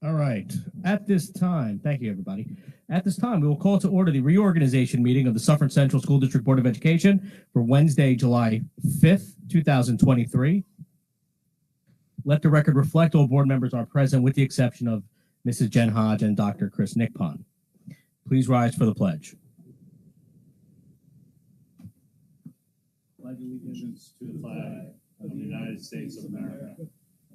All right. At this time, thank you, everybody. At this time, we will call to order the reorganization meeting of the Suffern Central School District Board of Education for Wednesday, July 5th, 2023. Let the record reflect all board members are present with the exception of Mrs. Jen Hodge and Dr. Chris Nickpon. Please rise for the pledge. Pledge allegiance to the flag of the United States of America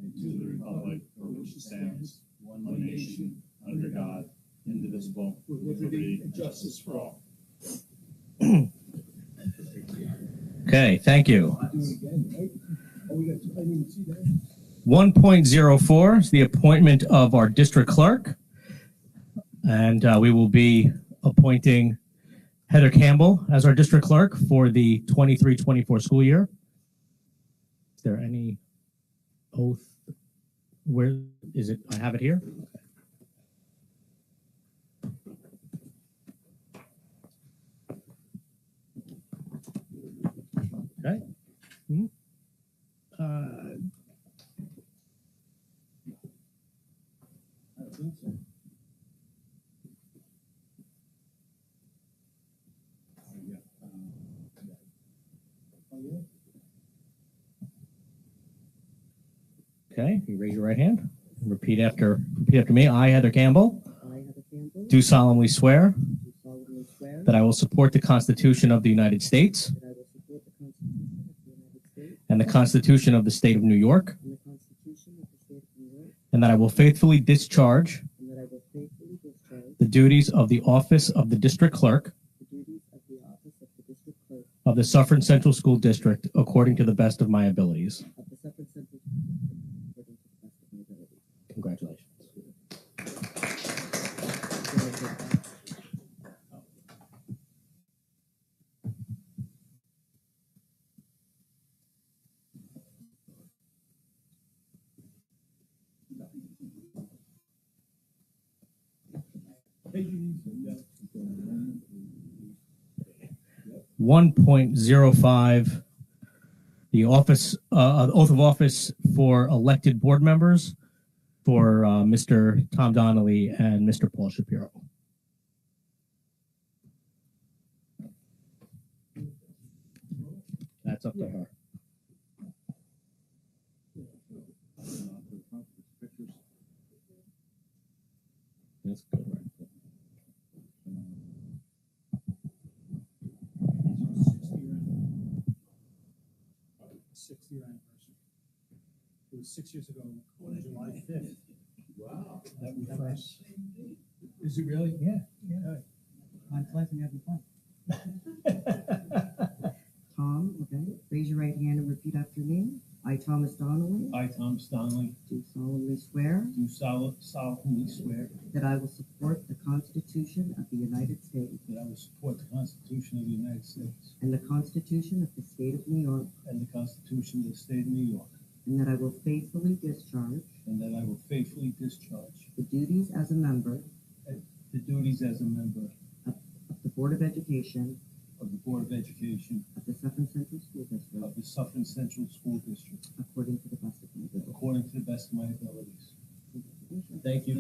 and to the republic for which it stands, one nation, under God, indivisible, with liberty and justice for all. Okay, thank you. 1.04 is the appointment of our district clerk, and we will be appointing Heather Campbell as our district clerk for the 23-24 school year. Is there any oath? Where is it? I have it here. Okay. I think so. Okay, you raise your right hand and repeat after me. I, Heather Campbell, do solemnly swear that I will support the Constitution of the United States and the Constitution of the State of New York, and that I will faithfully discharge the duties of the office of the district clerk of the Suffern Central School District according to the best of my abilities. Congratulations. One 1.05, the office oath of office for elected board members for Mr. Tom Donnelly and Mr. Paul Shapiro. That's up to her. That's good, right? It was 6 years ago on July 5th. Wow. That we first. Is it really? Yeah. I'm glad you're having fun. Tom, okay. Raise your right hand and repeat after me. I, Thomas Donnelly. I, Thomas Donnelly, Do solemnly swear do solemnly swear that I will support the Constitution of the United States that I will support the Constitution of the United States and the Constitution of the State of New York, and the Constitution of the State of New York, and that I will faithfully discharge the duties as a member of the Board of Education of the Board of Education of the Suffern Central School District of the Suffern Central School District according to the best of my ability. according to the best of my abilities. Thank you.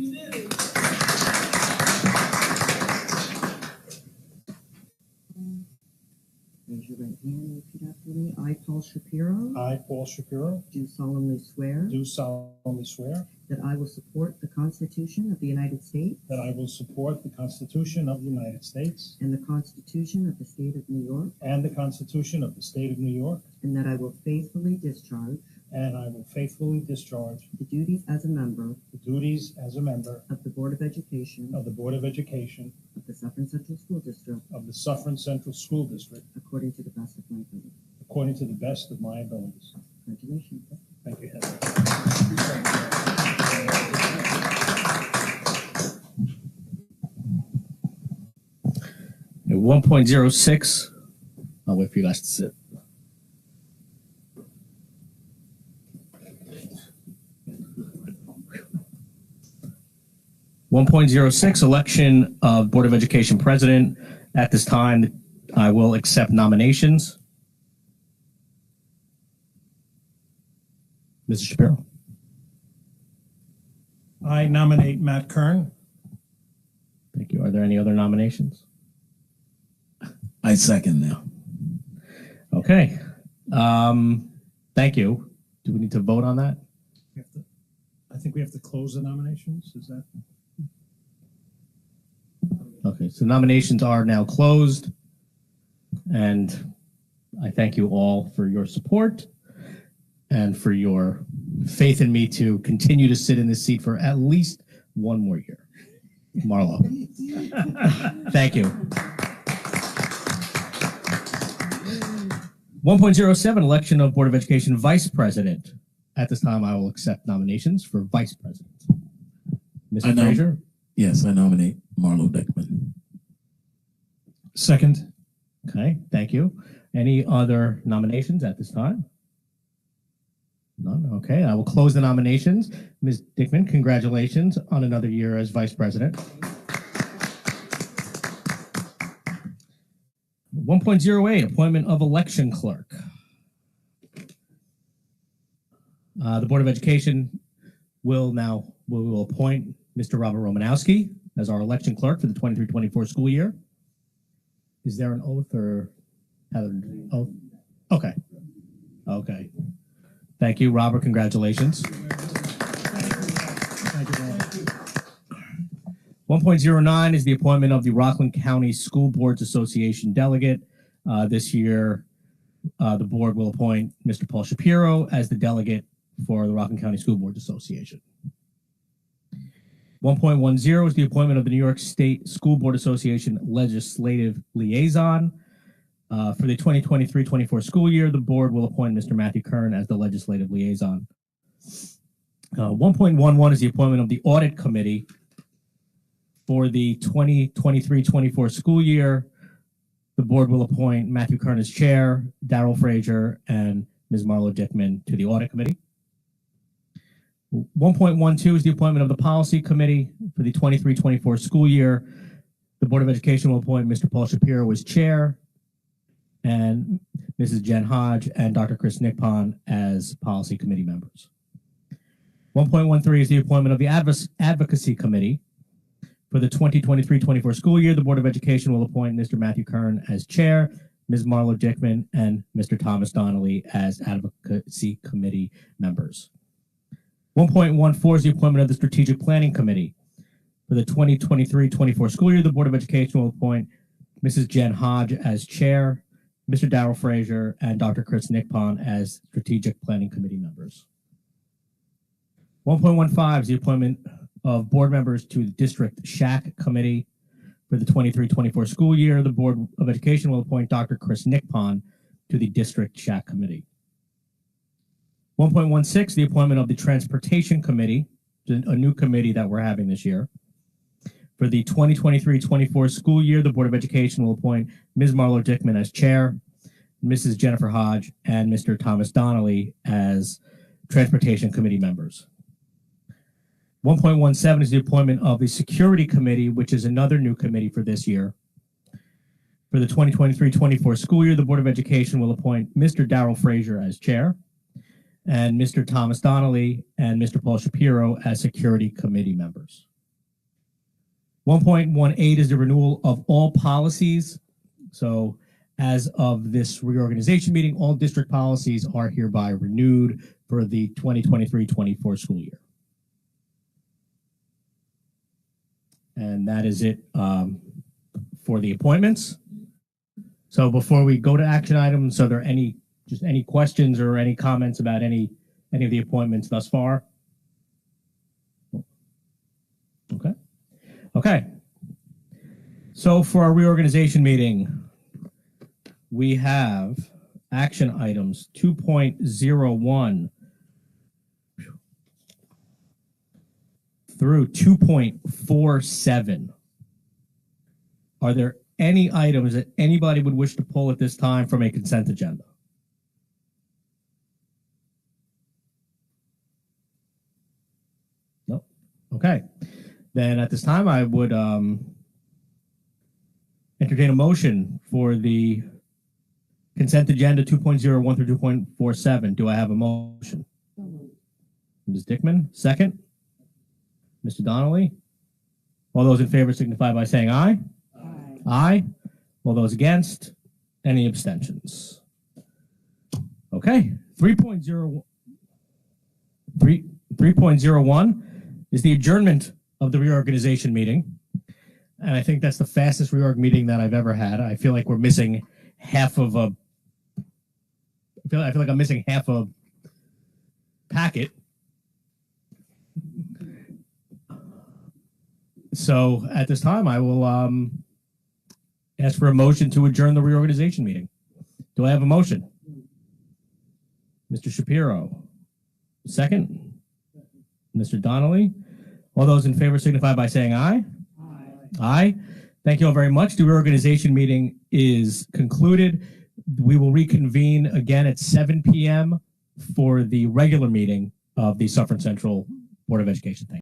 Raise your right hand and repeat after me. I, Paul Shapiro, I, Paul Shapiro, do solemnly swear do solemnly swear that I will support the Constitution of the United States that I will support the Constitution of the United States and the Constitution of the State of New York, and the Constitution of the State of New York, and that I will faithfully discharge and I will faithfully discharge the duties as a member the duties as a member of the Board of Education of the Board of Education of the Suffern Central School District of the Suffern Central School District according to the best of my ability. according to the best of my abilities. Congratulations. Thank you, Heather. 1.06. I'll wait for you guys to sit. .06 election of Board of Education President. At this time, I will accept nominations. Mrs. Shapiro. I nominate Matt Kern. Thank you. Are there any other nominations? I second now. Okay. Thank you. Do we need to vote on that? I think we have to close the nominations. Is that? Okay, so nominations are now closed, and I thank you all for your support and for your faith in me to continue to sit in this seat for at least one more year. Marlo. Thank you. 1.07, election of Board of Education Vice President. At this time, I will accept nominations for Vice President. Mr. Frazier? Yes, I nominate Marlo Dickman. Second. Okay, thank you. Any other nominations at this time? None. Okay, I will close the nominations. Ms. Dickman, congratulations on another year as Vice President. 1.08, appointment of election clerk. The Board of Education will appoint Mr. Robert Romanowski as our election clerk for the 23-24 school year. Is there an oath or oath? Okay. Okay. Thank you, Robert. Congratulations. 1.09 is the appointment of the Rockland County School Boards Association delegate. This year, the board will appoint Mr. Paul Shapiro as the delegate for the Rockland County School Boards Association. 1.10 is the appointment of the New York State School Board Association Legislative Liaison. For the 2023-24 school year, the board will appoint Mr. Matthew Kern as the Legislative Liaison. 1.11 is the appointment of the Audit Committee for the 2023-24 school year. The board will appoint Matthew Kern as chair, Darrell Frazier, and Ms. Marlo Dickman to the Audit Committee. 1.12 is the appointment of the Policy Committee for the 23-24 school year. The Board of Education will appoint Mr. Paul Shapiro as chair, and Mrs. Jen Hodge and Dr. Chris Nickpon as Policy Committee members. 1.13 is the appointment of the Advocacy Committee. For the 2023-24 school year, the Board of Education will appoint Mr. Matthew Kern as chair, Ms. Marlo Dickman, and Mr. Thomas Donnelly as Advocacy Committee members. 1.14 is the appointment of the Strategic Planning Committee. For the 2023-24 school year, the Board of Education will appoint Mrs. Jen Hodge as chair, Mr. Darrell Frazier, and Dr. Chris Nickpon as Strategic Planning Committee members. 1.15 is the appointment of board members to the District SHAC Committee. For the 23-24 school year, the Board of Education will appoint Dr. Chris Nickpon to the District SHAC Committee. 1.16, the appointment of the Transportation Committee, a new committee that we're having this year. For the 2023-24 school year, the Board of Education will appoint Ms. Marlo Dickman as chair, Mrs. Jennifer Hodge, and Mr. Thomas Donnelly as Transportation Committee members. 1.17 is the appointment of the Security Committee, which is another new committee for this year. For the 2023-24 school year, the Board of Education will appoint Mr. Darrell Frazier as chair, and Mr. Thomas Donnelly and Mr. Paul Shapiro as Security Committee members. 1.18 is the renewal of all policies. So as of this reorganization meeting, all district policies are hereby renewed for the 2023-24 school year. And that is it for the appointments. So before we go to action items, are there any questions or any comments about any of the appointments thus far? Okay. Okay. So for our reorganization meeting, we have action items 2.01 through 2.47. Are there any items that anybody would wish to pull at this time from a consent agenda? Nope. Okay. Then at this time, I would entertain a motion for the consent agenda 2.01 through 2.47. Do I have a motion? Ms. Dickman, second. Mr. Donnelly? All those in favor signify by saying aye. Aye. All those against? Any abstentions? Okay. 3.01 is the adjournment of the reorganization meeting. And I think that's the fastest reorg meeting that I've ever had. I feel like we're missing half of a I feel like I'm missing half a packet. So at this time, I will ask for a motion to adjourn the reorganization meeting. Do I have a motion? Mr. Shapiro. Second? Mr. Donnelly. All those in favor signify by saying aye. Aye. Thank you all very much. The reorganization meeting is concluded. We will reconvene again at 7 p.m. for the regular meeting of the Suffern Central Board of Education. Thank you.